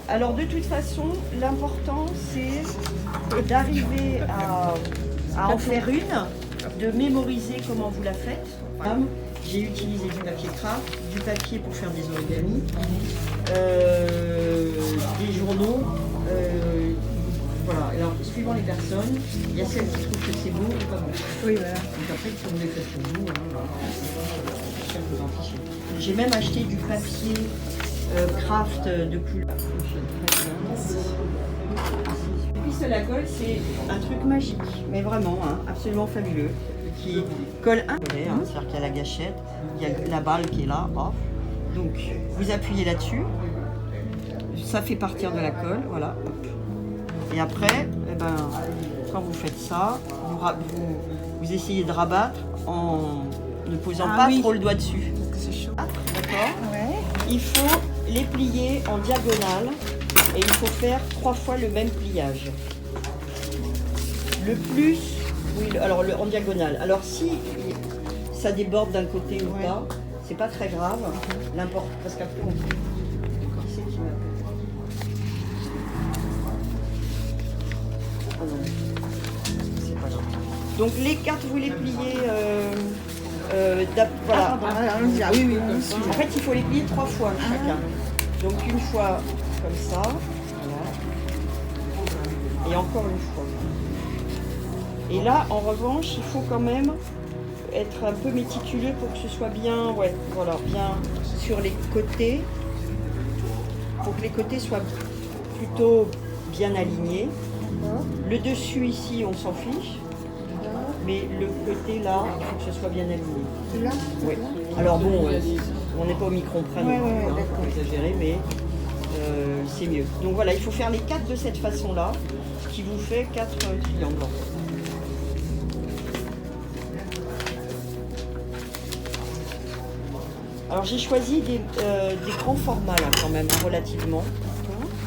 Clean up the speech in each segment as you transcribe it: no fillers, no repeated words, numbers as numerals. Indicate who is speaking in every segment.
Speaker 1: Alors de toute façon, l'important c'est d'arriver à en faire une, de mémoriser comment vous la faites. J'ai utilisé du papier craft, du papier pour faire des origamis, des journaux. Voilà, alors suivant les personnes, il y a celles qui trouvent que c'est beau ou pas beau.
Speaker 2: Oui, voilà.
Speaker 1: Donc après, si vous les faites pour vous, ça vous en fichez. J'ai même acheté du papier craft de couleur. Et puis la colle, c'est un truc magique, mais vraiment, hein, absolument fabuleux, qui colle c'est-à-dire qu'il y a la gâchette, il y a la balle qui est là, hop. Donc vous appuyez là-dessus, ça fait partir de la colle, voilà. Hop. Et après, eh ben, quand vous faites ça, vous essayez de rabattre en ne posant pas trop le doigt dessus.
Speaker 2: Parce que c'est chaud.
Speaker 1: D'accord.
Speaker 2: Ouais.
Speaker 1: Il faut les plier en diagonale et il faut faire 3 fois le même pliage. Le plus, oui, alors en diagonale. Alors si ça déborde d'un côté ou pas, c'est pas très grave. L'important, parce qu'après on peut. Qui c'est qui m'appelle ? Ah non, c'est pas grave. Donc les cartes, vous les pliez. Voilà.
Speaker 2: Ah oui, oui,
Speaker 1: En fait, il faut les plier 3 fois chacun. Donc une fois comme ça, voilà. Et encore une fois. Et là, en revanche, il faut quand même être un peu méticuleux pour que ce soit bien, bien sur les côtés. Pour que les côtés soient plutôt bien alignés. Le dessus ici, on s'en fiche. Mais le côté là, il faut que ce soit bien aligné.
Speaker 2: Là ?
Speaker 1: Oui. Alors bon, on n'est pas au micron près, non plus, pour exagérer, mais c'est mieux. Donc voilà, il faut faire les 4 de cette façon-là, qui vous fait 4 triangles. Alors j'ai choisi des grands formats là quand même, relativement.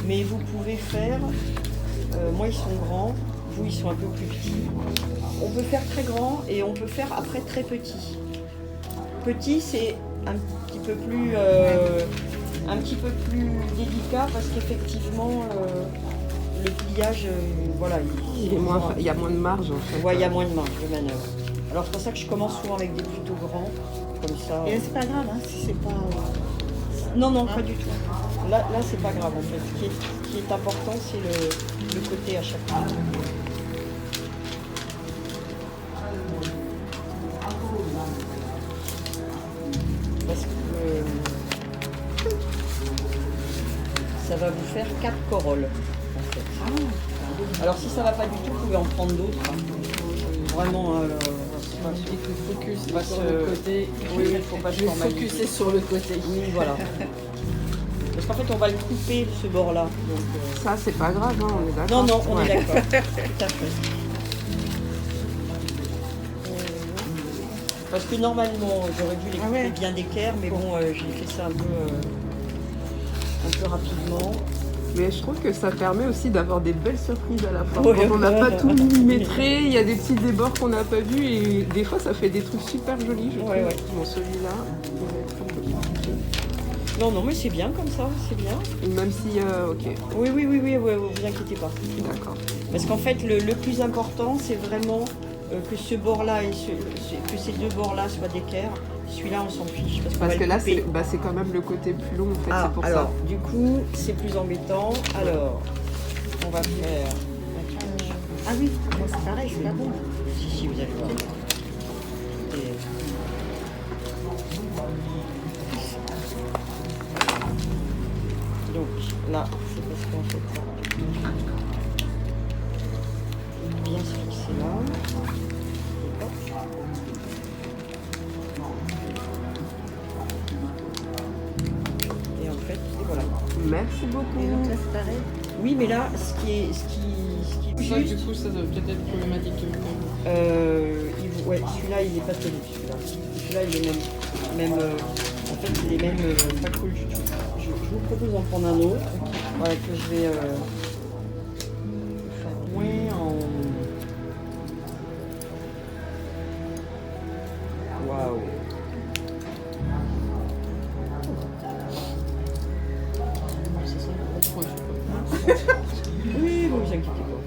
Speaker 1: Mais vous pouvez faire, moi ils sont grands, vous ils sont un peu plus petits. On peut faire très grand et on peut faire après très petit. Petit c'est un petit peu plus délicat parce qu'effectivement le pliage, voilà,
Speaker 3: il y a moins de marge en fait.
Speaker 1: Ouais, il y a moins de marge de manœuvre. Alors c'est pour ça que je commence souvent avec des plutôt grands, comme ça.
Speaker 2: Et c'est pas grave hein, si c'est pas.
Speaker 1: Non, pas du tout. Là c'est pas grave en fait. Ce qui est important, c'est le côté à chaque fois. Parce que ça va vous faire 4 corolles en fait. Alors si ça va pas du tout, vous pouvez en prendre d'autres. Vraiment,
Speaker 4: le focus va sur le côté.
Speaker 1: Oui, il faut pas se formaliser.
Speaker 4: Focuser sur le côté.
Speaker 1: Oui, voilà. Parce qu'en fait, on va le couper, ce bord-là.
Speaker 3: Ça, c'est pas grave, hein, on est d'accord.
Speaker 1: Non, on est d'accord. Tout à fait. Parce que normalement, j'aurais dû les couper bien d'équerre, mais bon, j'ai fait ça un peu rapidement.
Speaker 3: Mais je trouve que ça permet aussi d'avoir des belles surprises à la fin.
Speaker 1: Ouais,
Speaker 3: Quand on n'a pas tout millimétré, il y a des petits débords qu'on n'a pas vus et des fois ça fait des trucs super jolis, je trouve. Bon, celui-là, il va être un peu compliqué.
Speaker 1: Non, mais c'est bien comme ça, c'est bien.
Speaker 3: Même si, ok.
Speaker 1: Oui, vous inquiétez pas.
Speaker 3: D'accord.
Speaker 1: Parce qu'en fait, le plus important, c'est vraiment que ce bord-là et que ces 2 bords-là soient d'équerre. Celui-là, on s'en fiche.
Speaker 3: Parce que là, c'est quand même le côté plus long, en fait, c'est pour
Speaker 1: alors,
Speaker 3: ça.
Speaker 1: du coup, c'est plus embêtant. Alors, on va faire...
Speaker 2: Ah oui, bon, c'est pareil, c'est pas bon.
Speaker 1: Si, vous allez voir. Donc, là, c'est parce qu'en fait, bien se fixer là. Et en fait, et voilà.
Speaker 3: Merci beaucoup.
Speaker 2: Et donc là, c'est pareil.
Speaker 1: Oui, mais là, ce qui est
Speaker 4: Ça,
Speaker 1: juste,
Speaker 4: du coup, ça doit peut-être être problématique.
Speaker 1: celui-là, il n'est pas solide, celui-là, il est même en fait, il est même pas cool du tout. Je vous propose d'en prendre un autre, voilà, que je vais faire moins en... Waouh.
Speaker 4: C'est ça.
Speaker 1: Oui, vous inquiétez pas.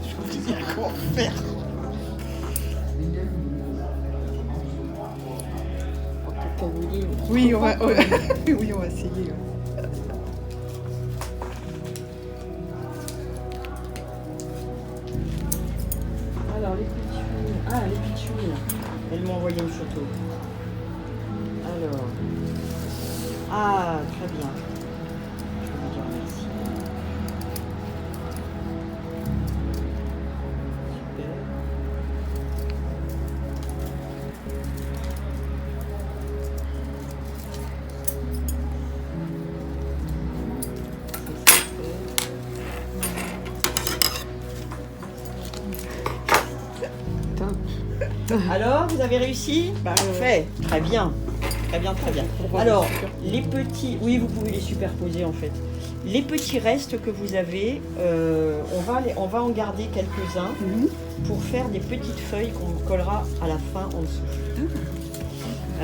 Speaker 2: Je dis comment faire. Oui, on va, oui, on va essayer.
Speaker 1: Alors, les pitchounes. Ah, les pitchounes. Elles m'ont envoyé une photo. Alors. Ah, très bien. Je vais vous dire merci. Super.
Speaker 3: Top.
Speaker 1: Alors, vous avez réussi? Parfait. Très bien. Très bien, très bien. Alors, les petits... Oui, vous pouvez les superposer en fait. Les petits restes que vous avez, on va en garder quelques-uns pour faire des petites feuilles qu'on collera à la fin en dessous.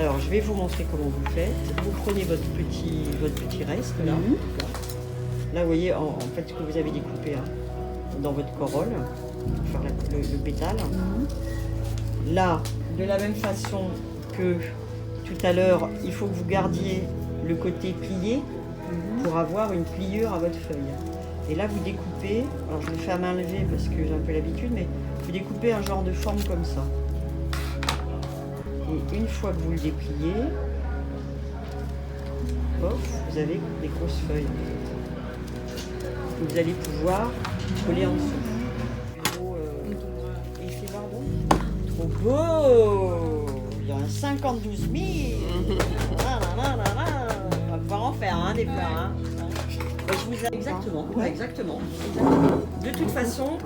Speaker 1: Alors, je vais vous montrer comment vous faites. Vous prenez votre petit reste là. Là, vous voyez en fait ce que vous avez découpé dans votre corolle, pour faire le pétale. Là, de la même façon que tout à l'heure, il faut que vous gardiez le côté plié pour avoir une pliure à votre feuille. Et là, vous découpez, alors je le fais à main levée parce que j'ai un peu l'habitude, mais vous découpez un genre de forme comme ça. Et une fois que vous le dépliez, hop, vous avez des grosses feuilles. Que vous allez pouvoir coller en dessous. Et c'est pardon. Trop beau! Il y en a 52 000! On va pouvoir en faire des fleurs. Hein. Exactement, exactement. De toute façon,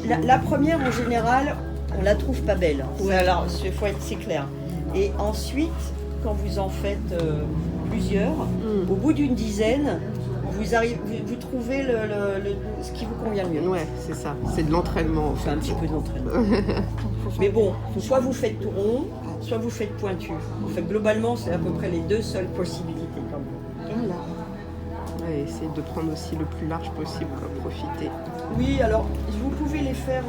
Speaker 1: la première en général, on la trouve pas belle. Alors, il faut être c'est clair. Et ensuite, quand vous en faites plusieurs, au bout d'une dizaine, vous trouvez ce qui vous convient le mieux.
Speaker 3: Ouais, c'est ça. C'est de l'entraînement.
Speaker 1: C'est un petit peu d'entraînement. Mais bon, soit vous faites tout rond, soit vous faites pointu. En fait, globalement, c'est à peu près les deux seules possibilités. Quand même.
Speaker 2: Voilà.
Speaker 3: Ouais, essayer de prendre aussi le plus large possible, quoi, profiter.
Speaker 1: Oui, alors vous pouvez les faire.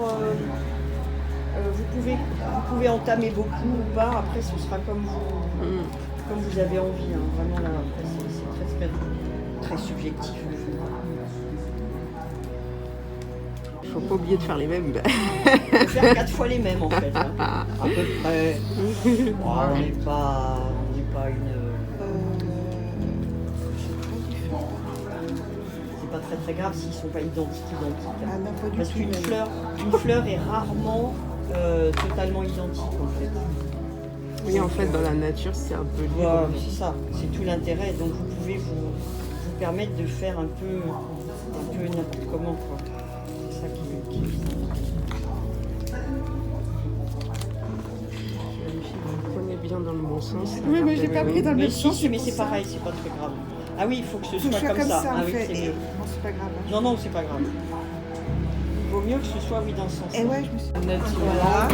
Speaker 1: Vous pouvez entamer beaucoup ou pas. Après, ce sera comme vous avez envie. Hein. Vraiment là, après, c'est très subjectif.
Speaker 3: Il faut pas oublier de faire les mêmes.
Speaker 1: Il faut faire 4 fois les mêmes en fait. Hein. À peu près. Oh, on n'est pas une. C'est pas très grave s'ils sont pas identiques.
Speaker 2: Ah, non, pas du
Speaker 1: Parce
Speaker 2: tout,
Speaker 1: qu'une
Speaker 2: même.
Speaker 1: fleur est rarement totalement identique en fait.
Speaker 3: Oui, en fait, dans la nature, c'est un peu libre.
Speaker 1: Voilà, c'est ça, c'est tout l'intérêt. Donc vous pouvez vous permettre de faire un peu n'importe comment quoi. C'est ça qui est
Speaker 3: Vous prenez bien dans le bon sens.
Speaker 2: Oui, mais j'ai pas pris dans le
Speaker 1: Mais
Speaker 2: même
Speaker 1: si,
Speaker 2: sens.
Speaker 1: mais c'est pareil, c'est pas très grave. Ah oui, il faut que ce
Speaker 2: Faut que
Speaker 1: soit
Speaker 2: je sois
Speaker 1: comme ça. Ah
Speaker 2: en
Speaker 1: oui,
Speaker 2: fait.
Speaker 1: c'est
Speaker 2: Et...
Speaker 1: mieux.
Speaker 2: Non, c'est pas grave. Hein.
Speaker 1: Non, c'est pas grave. Il vaut mieux que ce soit dans ce sens.
Speaker 2: Et ouais, je me suis...
Speaker 4: Voilà.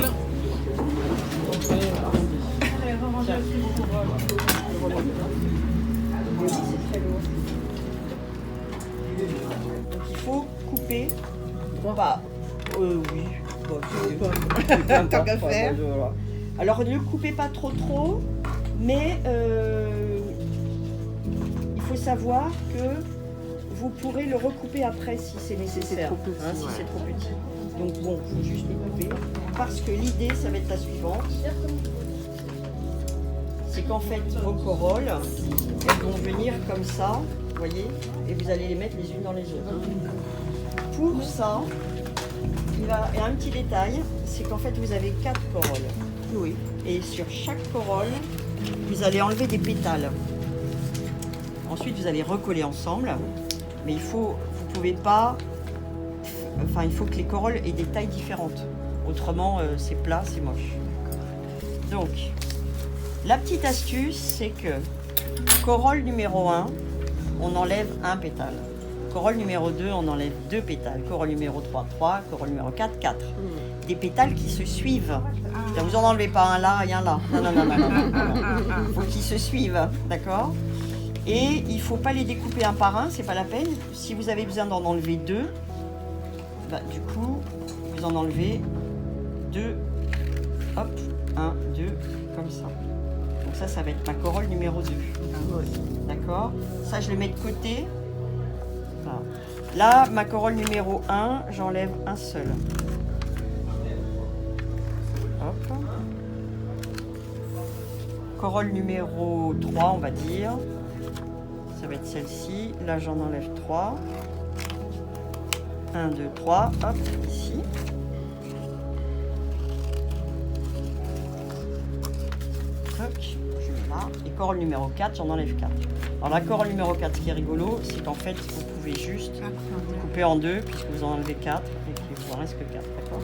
Speaker 1: Donc il faut couper. Bah, oui.
Speaker 2: Tant qu'à faire.
Speaker 1: Alors ne coupez pas trop, mais il faut savoir que vous pourrez le recouper après si c'est nécessaire,
Speaker 3: trop petit,
Speaker 1: si
Speaker 3: ouais.
Speaker 1: c'est trop petit. Donc bon, il faut juste les couper. Parce que l'idée, ça va être la suivante. C'est qu'en fait, vos corolles, elles vont venir comme ça, vous voyez, et vous allez les mettre les unes dans les autres. Pour ça, il y a un petit détail, c'est qu'en fait, vous avez 4 corolles.
Speaker 3: Oui.
Speaker 1: Et sur chaque corolle, vous allez enlever des pétales. Ensuite, vous allez recoller ensemble. Mais il faut que les corolles aient des tailles différentes. Autrement, c'est plat, c'est moche. Donc, la petite astuce, c'est que corolle numéro 1, on enlève un pétale. Corolle numéro 2, on enlève 2 pétales. Corolle numéro 3, 3. Corolle numéro 4, 4. Des pétales qui se suivent. Vous en enlevez pas un là et un là. Non. Il faut qu'ils se suivent, d'accord? Et il ne faut pas les découper un par un, c'est pas la peine. Si vous avez besoin d'en enlever 2, bah, du coup, vous en enlevez 2. Hop, 1, 2, comme ça. Donc ça va être ma corolle numéro 2. D'accord? Ça, je le mets de côté. Voilà. Là, ma corolle numéro 1, j'enlève un seul. Hop. Corolle numéro 3, on va dire. Ça va être celle-ci. Là, j'en enlève 3. 1, 2, 3. Hop, ici. Hop, je mets là. Et corolle numéro 4, j'en enlève 4. Alors la corolle numéro 4, ce qui est rigolo, c'est qu'en fait, vous pouvez juste couper en deux, puisque vous en enlevez 4, et qu'il ne vous en reste que 4, d'accord?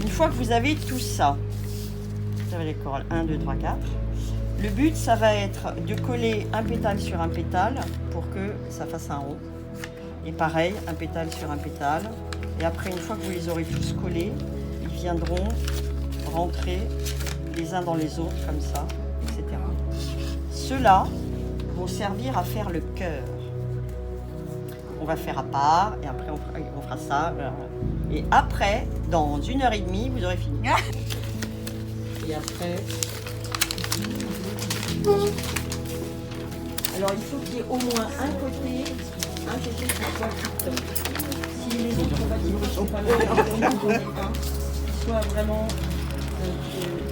Speaker 1: Une fois que vous avez tout ça, vous avez les corolles 1, 2, 3, 4. Le but, ça va être de coller un pétale sur un pétale pour que ça fasse un rond. Et pareil, un pétale sur un pétale. Et après, une fois que vous les aurez tous collés, ils viendront rentrer les uns dans les autres, comme ça, etc. Ceux-là vont servir à faire le cœur. On va faire à part, et après on fera ça. Et après, dans 1h30, vous aurez fini. Et après... Alors il faut qu'il y ait au moins un côté qui soit tout. Si les autres bâtiments ne sont pas là, qu'ils soient vraiment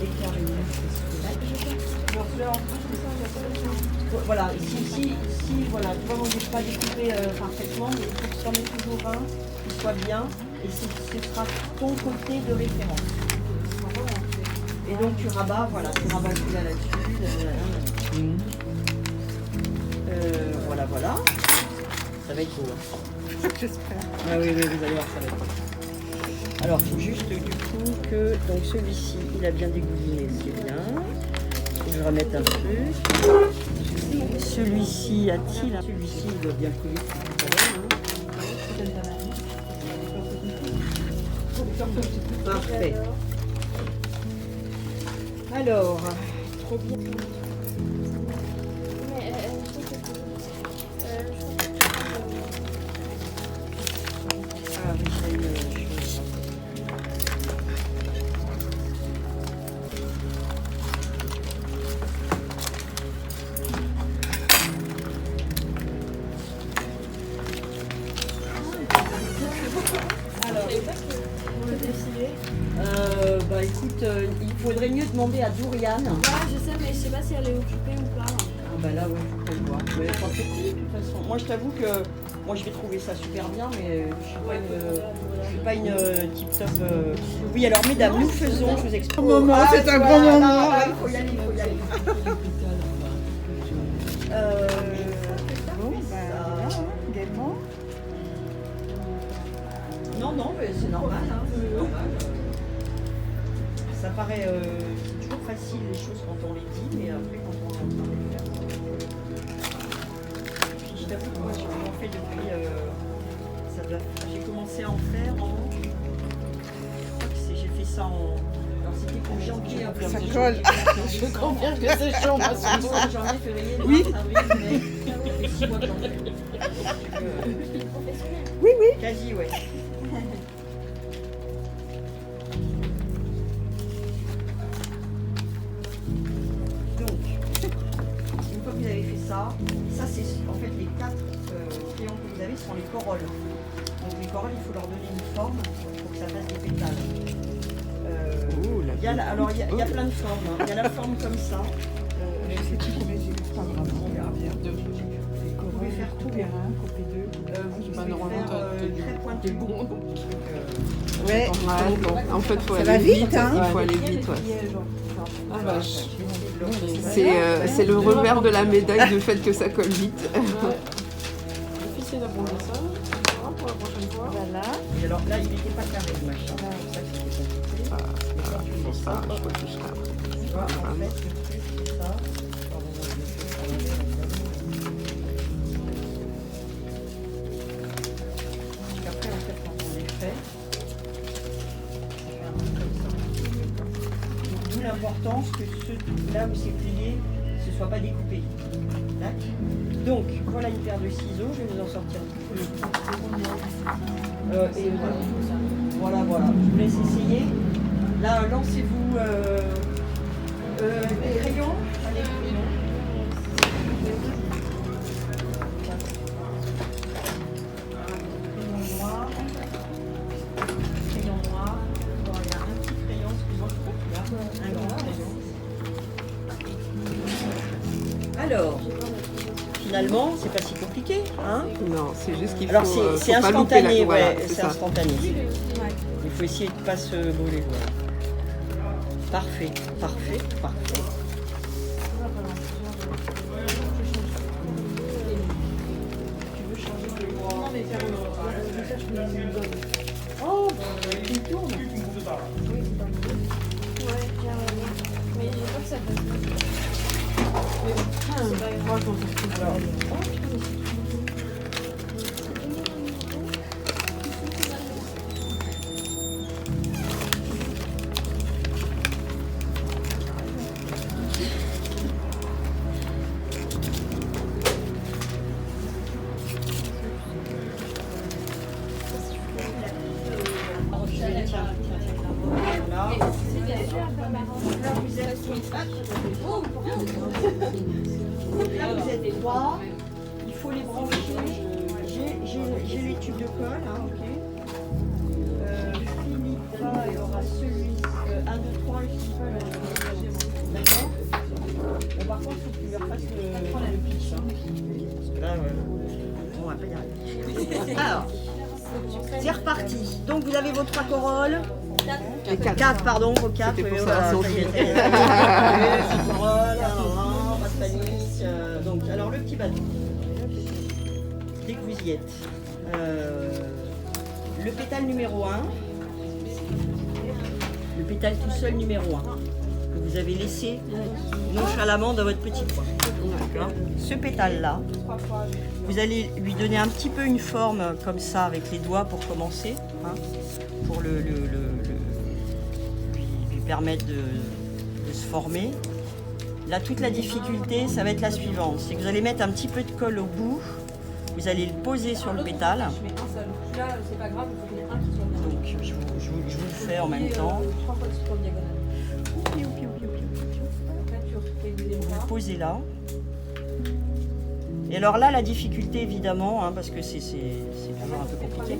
Speaker 1: déclarés. Voilà, si voilà, tu vois, on n'est pas découpé parfaitement, mais il faut que tu en aies toujours un qui soit bien, et ce sera ton côté de référence. Et donc tu rabats, voilà, tu rabats celui-là là-dessus. Voilà. Ça va être beau. Hein.
Speaker 2: J'espère.
Speaker 1: Ah oui, vous allez voir, ça va être beau. Alors, il faut juste du coup que donc celui-ci, il a bien dégouliné, c'est bien. Je vais remettre un peu. Celui-ci a-t-il? Celui-ci, il doit bien couler. Parfait. Alors, trop bien. Ah oui, c'est une chose. Alors, bah écoute, il faudrait mieux demander à Douriane.
Speaker 5: Ouais, je sais, mais je sais pas si elle est occupée ou pas.
Speaker 1: Ah bah là, ouais, faut le voir. Mais enfin, c'est cool, de toute façon. Moi, je t'avoue que moi, je vais trouver ça super bien, mais je suis pas une tip-top. Oui, alors, mesdames, nous faisons, je vous explique.
Speaker 2: Moment, c'est un grand moment.
Speaker 1: Il faut y aller.
Speaker 2: Bon, voilà, également.
Speaker 1: Non, mais c'est normal. Hein, ça paraît toujours facile les choses quand on les dit, mais après quand on est en train de les faire. Puis je t'avoue que moi j'en fais depuis. J'ai commencé à en faire en. Je crois que j'ai fait ça en. Alors c'était pour janvier.
Speaker 2: Ça colle.
Speaker 4: Je confirme que c'est chaud, moi, surtout.
Speaker 1: Janvier, février,
Speaker 2: Oui.
Speaker 1: mars, avril, mai. 6 mois de janvier.
Speaker 2: Oui.
Speaker 1: Quasi, ouais. Une fois que vous avez fait ça c'est en fait les 4 triangles que vous avez sont les corolles. Donc les corolles, il faut leur donner une forme pour que ça fasse des pétales. Il y a plein de formes. Hein. Il y a la forme comme ça.
Speaker 2: Je sais plus combien j'ai vu. Pas vraiment. On verra bien.
Speaker 1: Vous pouvez faire tout.
Speaker 2: Couper 1, couper 2.
Speaker 1: Vous
Speaker 4: Bah,
Speaker 1: pouvez
Speaker 4: normalement,
Speaker 1: faire
Speaker 4: t'as
Speaker 1: très pointu.
Speaker 4: bon.
Speaker 2: Ouais.
Speaker 3: En fait, faut
Speaker 2: Ça
Speaker 3: aller
Speaker 2: va
Speaker 3: vite.
Speaker 2: vite, hein.
Speaker 3: Il faut aller vite, ouais.
Speaker 4: Ah vache.
Speaker 3: C'est le revers de la médaille du fait que ça colle vite.
Speaker 4: Difficile d'apprendre ça. On verra pour la prochaine fois.
Speaker 2: Voilà.
Speaker 1: Et alors là, il n'était pas carré le machin. C'est pour ça que c'était compliqué.
Speaker 3: Pour ça, je retouche là.
Speaker 1: Tu vois, en fait, le truc, c'est ça. Pardon, moi, je le fais sur l'envers, parce qu'après, en fait, quand on les fait, ça fait un peu comme ça. D'où l'importance que là où c'est plié, ce ne soit pas découpé. D'accord. Donc, voilà une paire de ciseaux, je vais vous en sortir un peu. Voilà, voilà. Je vous laisse essayer. Là, lancez-vous les crayons. Allez, crayons. Crayon noir. Crayon noir. Bon, il y a un petit crayon, excuse-moi, je crois qu'il y a un grand crayon. Alors, finalement, c'est pas si compliqué, hein?
Speaker 3: Non, c'est juste qu'il faut.
Speaker 1: Alors c'est
Speaker 3: faut pas louper
Speaker 1: instantané,
Speaker 3: voilà,
Speaker 1: ouais,
Speaker 3: c'est
Speaker 1: c'est
Speaker 3: ça.
Speaker 1: instantané. Il faut essayer de ne pas se brûler. Voilà. Parfait, parfait, parfait. Oh, il tourne.
Speaker 5: Ouais, j'aimerais bien. Mais j'ai peur que ça passe. C'est pas grave.
Speaker 1: Voilà. Là, vous êtes trois. Il faut les brancher. J'ai les tubes de colle, hein, ok. Philippa, il aura celui 1, 2, 3 et Philippa, d'accord. Bon, par contre, il faut que tu lui refasses le pitch. Hein. Parce que là, on va pas y arriver. Alors, c'est reparti. Donc, vous avez vos 3 corolles.
Speaker 3: Les
Speaker 1: 4, pardon, vos 4.
Speaker 3: C'était pour ça,
Speaker 1: Donc, alors le petit bâton. Dès que vous y êtes. Le pétale numéro 1. Le pétale tout seul numéro 1. Que vous avez laissé nonchalamment dans votre petit coin. D'accord. Ce pétale-là, vous allez lui donner un petit peu une forme comme ça avec les doigts pour commencer. Hein, pour lui permettre de se former. Là, toute la difficulté, ça va être la suivante. C'est que vous allez mettre un petit peu de colle au bout. Vous allez le poser sur le pétale.
Speaker 4: Je mets un seul. Là, c'est pas grave, il faut qu'il y ait un qui soit bien.
Speaker 1: Donc, je vous le fais en même temps.
Speaker 4: 3 fois sur le diagonale. Après, tu refais le deuxième
Speaker 1: Vous
Speaker 4: pas.
Speaker 1: le posez là. Et alors là, la difficulté, évidemment, hein, parce que c'est toujours un peu compliqué,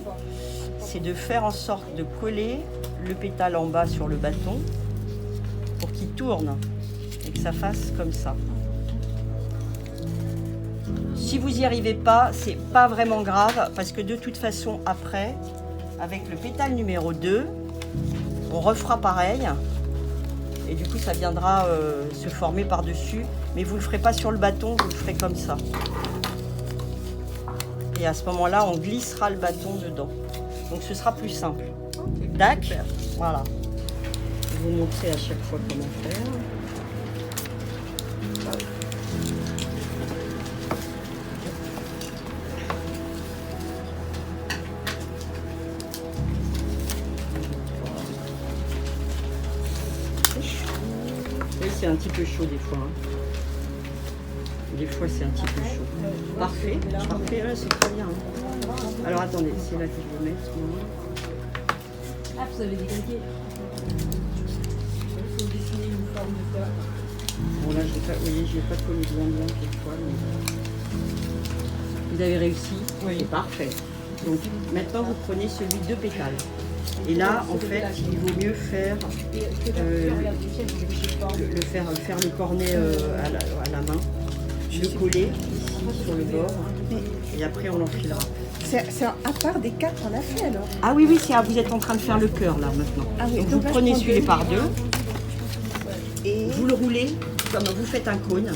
Speaker 1: c'est de faire en sorte de coller le pétale en bas sur le bâton pour qu'il tourne et que ça fasse comme ça. Si vous n'y arrivez pas, c'est pas vraiment grave parce que de toute façon, après, avec le pétale numéro 2, on refera pareil et du coup, ça viendra se former par-dessus. Mais vous ne le ferez pas sur le bâton, vous le ferez comme ça. Et à ce moment-là, on glissera le bâton dedans. Donc ce sera plus simple. D'accord. Voilà. Je vais vous montrer à chaque fois comment faire. Oui, c'est un petit peu chaud des fois. Hein. Des fois, c'est un petit peu chaud. Parfait, parfait, là, c'est très bien. Hein. Alors attendez, c'est là que je vais mettre.
Speaker 4: Ah, vous avez décalqué. Il faut dessiner une forme de cœur.
Speaker 1: Bon là, j'ai pas, vous voyez, j'ai pas collé blanc cette fois. Mais... Vous avez réussi. Oui. Parfait. Donc maintenant, vous prenez celui de pétale. Et là, en fait, il vaut mieux faire faire le cornet à la main, le coller ici sur le bord, et après on l'enfilera.
Speaker 2: C'est à part des 4 on a fait alors.
Speaker 1: Ah oui, oui, vous êtes en train de faire le cœur là maintenant.
Speaker 2: Ah oui,
Speaker 1: donc
Speaker 2: donc
Speaker 1: vous
Speaker 2: là,
Speaker 1: prenez
Speaker 2: je prends
Speaker 1: celui-là
Speaker 2: deux.
Speaker 1: par deux,
Speaker 2: Et
Speaker 1: vous le roulez comme vous faites un cône.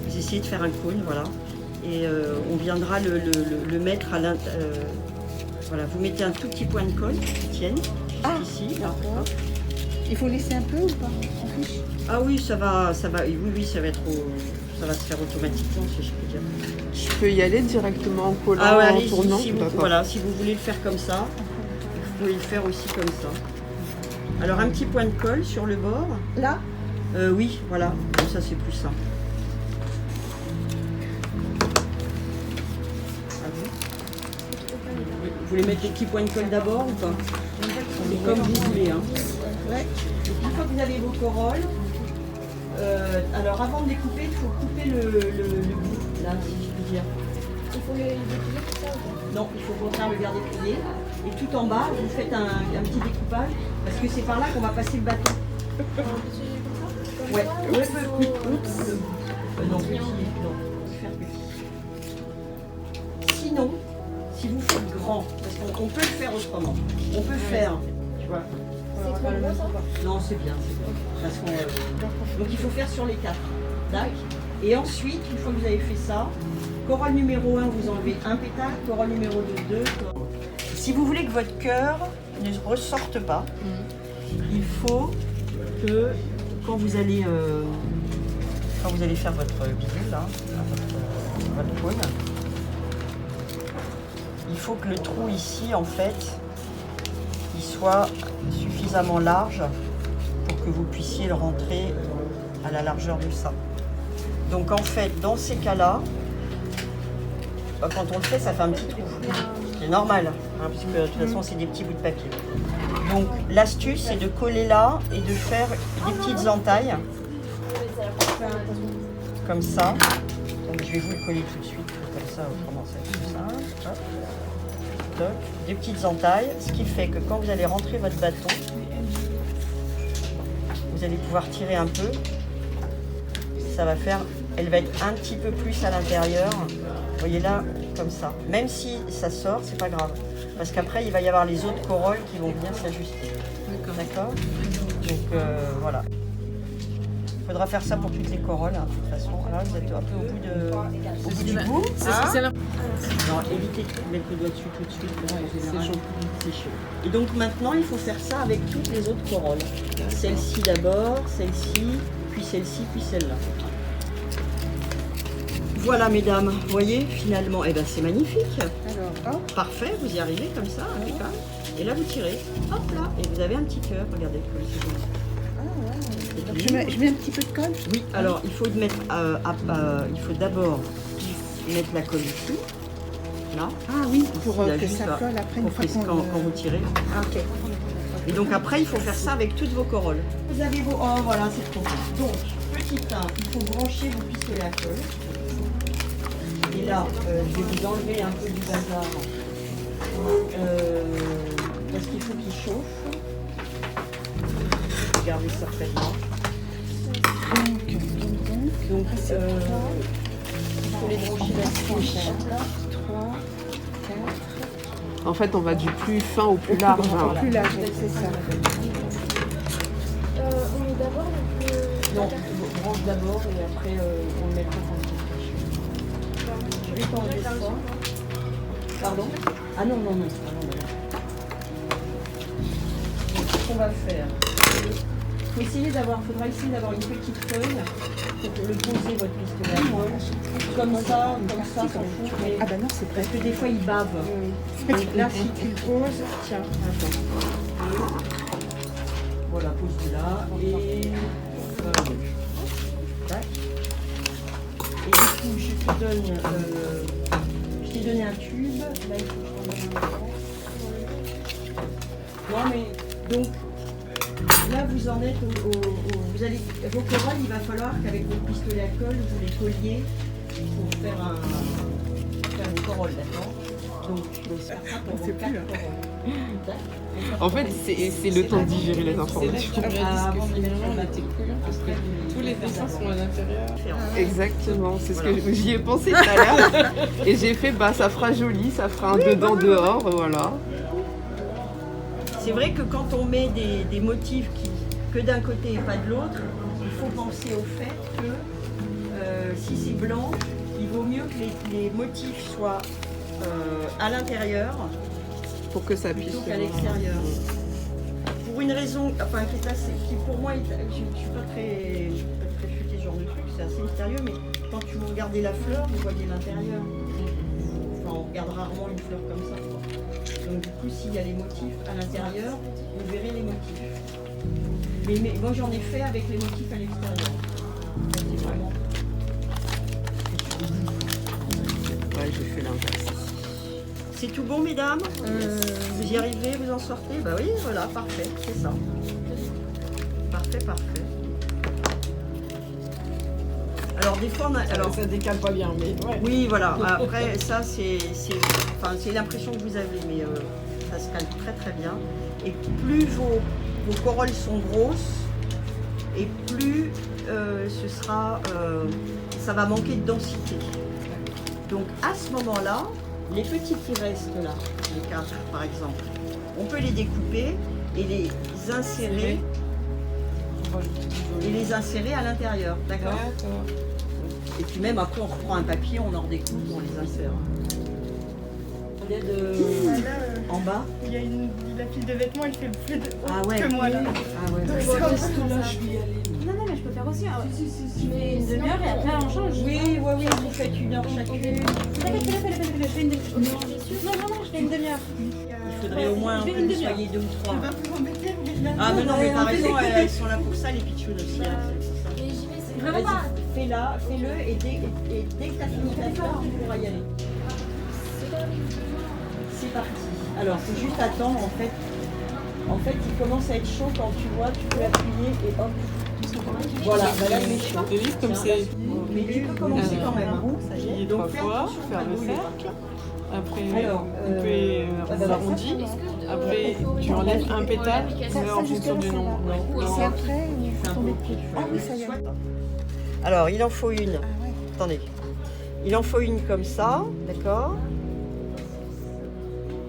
Speaker 1: Vous essayez de faire un cône, voilà. Et on viendra le mettre à l'intérieur. Voilà, vous mettez un tout petit point de colle qui tienne, ici.
Speaker 2: d'accord. Il faut laisser un peu ou pas? On fiche.
Speaker 1: Ah oui, ça va, oui, ça va être ça va se faire automatiquement, si je peux dire.
Speaker 3: Je peux y aller directement en collant,
Speaker 1: Ah ouais,
Speaker 3: en
Speaker 1: allez,
Speaker 3: tournant.
Speaker 1: si vous,
Speaker 3: D'accord.
Speaker 1: voilà, si vous voulez le faire comme ça, vous pouvez le faire aussi comme ça. Alors un petit point de colle sur le bord.
Speaker 2: Là?
Speaker 1: Oui, voilà, comme ça c'est plus simple. À vous. Vous voulez mettre des petits points de colle d'abord ou pas? C'est comme vous voulez. Hein. Ouais. Et une fois que vous avez vos corolles, alors avant de les couper, il faut couper le bout, là, si je peux dire.
Speaker 5: Il faut le déplier comme ça ou pas?
Speaker 1: Non, il faut au contraire le garder plié. Et tout en bas, vous faites un petit découpage, parce que c'est par là qu'on va passer le bâton.
Speaker 5: Un petit comme ça? Comme
Speaker 1: Ouais,
Speaker 5: ça,
Speaker 1: ouais,
Speaker 5: ou-
Speaker 1: oups. Non, petit, non, faire petit. Sinon, si vous faites grand, parce qu'on peut le faire autrement, on peut faire, tu vois.
Speaker 5: C'est trop gros ça?
Speaker 1: Non, c'est bien, c'est bien. Parce qu'on, donc il faut faire sur les 4. Tac. Et ensuite, une fois que vous avez fait ça, corolle numéro 1, vous enlevez un pétale, corolle numéro 2, 2. Si vous voulez que votre cœur ne ressorte pas, il faut que quand vous allez faire votre bidule, là, votre cône, il faut que le trou ici, en fait, il soit suffisamment large pour que vous puissiez le rentrer à la largeur du sein. Donc en fait, dans ces cas-là, quand on le fait, ça fait un petit trou. C'est normal, hein, puisque de toute façon, c'est des petits bouts de papier. Donc l'astuce, c'est de coller là et de faire des petites entailles, comme ça. Donc je vais vous le coller tout de suite, comme ça, autrement c'est plus simple. Hop. Toc. Des petites entailles, ce qui fait que quand vous allez rentrer votre bâton, vous allez pouvoir tirer un peu. Ça va faire, elle va être un petit peu plus à l'intérieur. Vous voyez là, comme ça. Même si ça sort, c'est pas grave. Parce qu'après, il va y avoir les autres corolles qui vont venir s'ajuster. D'accord. Donc voilà. Il faudra faire ça pour toutes les corolles, hein, de toute façon. Là, vous êtes un peu au bout du bout. Hein. Non, évitez de mettre le doigt dessus tout de suite. Parce qu'en général, c'est chaud. Et donc maintenant, il faut faire ça avec toutes les autres corolles. Celle-ci d'abord, celle-ci, puis celle-ci, puis celle-là. Voilà, mesdames, vous voyez, finalement, eh ben, c'est magnifique.
Speaker 2: Alors, hop.
Speaker 1: Parfait, vous y arrivez comme ça, impeccable. Et là, vous tirez, hop là, et vous avez un petit cœur. Regardez, comme c'est joli.
Speaker 2: Ah ouais. Donc je mets un petit peu de colle?
Speaker 1: Oui, alors il faut mettre, il faut d'abord mettre la colle ici, là.
Speaker 2: Ah oui, pour
Speaker 1: Ici, là,
Speaker 2: que
Speaker 1: juste
Speaker 2: ça
Speaker 1: là,
Speaker 2: colle après une
Speaker 1: pour
Speaker 2: fois
Speaker 1: que
Speaker 2: qu'on
Speaker 1: quand vous tirez.
Speaker 2: Ah ok.
Speaker 1: Et donc après, il faut faire ça avec toutes vos corolles. Vous avez vos... Oh voilà, c'est trop bien. Donc, petit 1, il faut brancher vos pistolets à colle. Et là, je vais vous enlever un peu du bazar. Parce qu'il faut qu'il chauffe. Regardez ça près de moi. Donc, il faut les brancher là-dessus.
Speaker 2: 3, 4.
Speaker 3: En fait, on va du plus fin au plus large. hein.
Speaker 2: Plus large, c'est ça.
Speaker 5: On met d'abord le
Speaker 1: Non, on branche d'abord et après on le mettra en dessous. Je vais t'enlever ça. Pardon? Ah non, non, non. Ah non, non. Donc, ce qu'on va faire, faudra essayer d'avoir une petite feuille pour le poser votre pistolet à colle. Comme ça, ça fout.
Speaker 2: Ah bah non, c'est
Speaker 1: Parce
Speaker 2: prêt.
Speaker 1: que des fois, il bave. Donc là, si tu le poses, tiens, attends. Voilà, pose-le là. Et tac. Et du coup, je t'ai donné un tube. Là, il faut que je t'en donne un. Non, mais donc, là, vous en êtes vous allez, vos corolles, il va falloir qu'avec votre pistolet à colle, vous les colliez pour faire une corolle, d'accord? Donc, ça fera pour vos 4 corolles. Tac.
Speaker 3: En fait, c'est le temps de digérer les informations.
Speaker 1: Ah,
Speaker 3: que finalement, on était cool parce que tous les dessins sont à l'intérieur. Exactement, c'est ce que j'y ai pensé tout à l'heure. Et j'ai fait, bah ça fera joli, ça fera un dedans dehors, voilà.
Speaker 1: C'est vrai que quand on met des motifs que d'un côté et pas de l'autre, il faut penser au fait que si c'est blanc, il vaut mieux que les motifs soient à l'intérieur
Speaker 3: Pour que ça puisse.
Speaker 1: plutôt qu'à l'extérieur. Pour une raison, enfin qui est assez, qui pour moi, je suis pas très futée ce genre de truc, c'est assez mystérieux, mais quand vous regardez la fleur, vous voyez l'intérieur. Enfin, on regarde rarement une fleur comme ça, quoi. Donc du coup, s'il y a les motifs à l'intérieur, vous verrez les motifs. Mais moi, j'en ai fait avec les motifs à l'extérieur. C'est vraiment...
Speaker 3: Ouais, j'ai fait l'inverse.
Speaker 1: C'est tout bon, mesdames? Vous y arrivez, vous en sortez? Bah oui, voilà, parfait, c'est ça. Parfait, parfait. Alors des fois, alors
Speaker 2: Ça décale pas bien, mais ouais.
Speaker 1: oui, voilà. Après, ça c'est l'impression que vous avez, mais ça se calme très très bien. Et plus vos corolles sont grosses, et plus ça va manquer de densité. Donc à ce moment-là, les petits qui restent là, les 4 par exemple, on peut les découper et les insérer à l'intérieur, d'accord? Et puis même après on reprend un papier, on en redécoupe, on les insère. Combien de... en bas?
Speaker 6: Il y a la pile de vêtements, elle fait plus de
Speaker 1: Ah ouais.
Speaker 6: que moi là.
Speaker 1: Ah ouais.
Speaker 4: Non, non, mais je peux faire aussi. Hein. Je mets une demi-heure et après on change.
Speaker 1: Oui, vous faites 1 heure chacune.
Speaker 4: Fais-le. Je fais une demi-heure. Non, je fais une demi-heure.
Speaker 1: Il faudrait au moins que vous soyez 2 ou 3.
Speaker 6: Je vais pas vous embêter, mais là.
Speaker 1: Ah mais non, mais t'as raison, elles sont là pour ça, les pitchounes aussi. Hein, c'est pour ça.
Speaker 5: Et j'y vais, c'est
Speaker 4: Vraiment pas.
Speaker 1: Fais-le et dès que t'as fini ta fleur, tu pourras y aller. C'est parti. Alors c'est juste attendre en fait. En fait, il commence à être chaud quand tu vois, tu peux appuyer et hop. Voilà, bah là il est chaud.
Speaker 3: Des livres comme c'est
Speaker 1: Mais tu peux commencer quand même. Hein. Ça y est.
Speaker 3: plié
Speaker 1: Donc
Speaker 3: 3
Speaker 1: fais
Speaker 3: fois,
Speaker 1: attention,
Speaker 3: faire le
Speaker 1: il est
Speaker 3: cercle. Après,
Speaker 1: Alors,
Speaker 3: couper arrondi. Après, tu enlèves un pétale en fonction du nombre.
Speaker 6: C'est après ou
Speaker 1: C'est un peu
Speaker 6: Ah oui, ça y est.
Speaker 1: Alors, il en faut une. Attendez. Il en faut une comme ça, d'accord?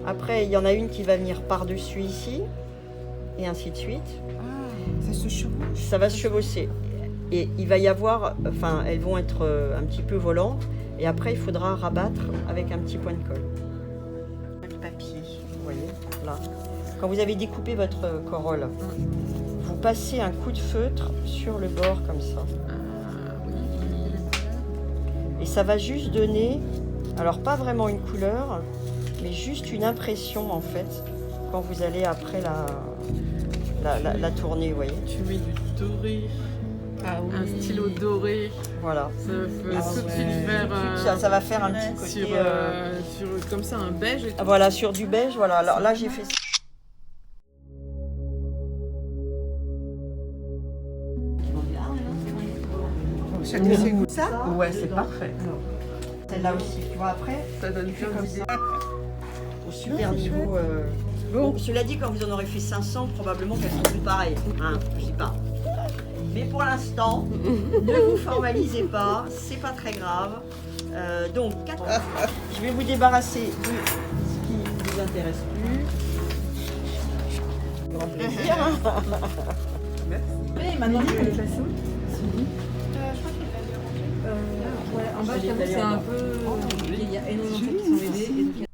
Speaker 1: Après, il y en a une qui va venir par-dessus ici, et ainsi de suite.
Speaker 2: Ça se chevauche.
Speaker 1: Ça va se chevaucher. Et il va y avoir, enfin, elles vont être un petit peu volantes, et après, il faudra rabattre avec un petit point de colle. Le papier, vous voyez, là. Quand vous avez découpé votre corolle, vous passez un coup de feutre sur le bord comme ça. Et ça va juste donner, alors pas vraiment une couleur, mais juste une impression en fait, quand vous allez après la tourner, vous voyez.
Speaker 3: Tu mets du doré, un stylo doré.
Speaker 1: Voilà.
Speaker 3: Ça peut tout de suite faire
Speaker 1: Ça va faire un petit côté...
Speaker 3: sur comme ça un beige et tout.
Speaker 1: Voilà, sur du beige, voilà. Alors là, j'ai fait ça.
Speaker 2: Chacun ses goûts. Ça
Speaker 3: Ouais, c'est parfait.
Speaker 1: Celle-là aussi, tu vois, après,
Speaker 3: Ça donne
Speaker 1: fait
Speaker 3: bien
Speaker 1: comme
Speaker 3: envie.
Speaker 1: ça, au super niveau. Bon, cela dit, quand vous en aurez fait 500, probablement qu'elles seront plus pareilles. Hein, je dis pas. Mais pour l'instant, ne vous formalisez pas, c'est pas très grave. Donc, je vais vous débarrasser de ce qui ne vous intéresse plus. Grand plaisir.
Speaker 4: Oui, maintenant je vais le
Speaker 6: Je
Speaker 4: passer.
Speaker 6: crois qu'il l'a dérangé.
Speaker 4: Ouais, en bas, je t'avoue, c'est un peu. Il y a énormément de choses qui sont aidées.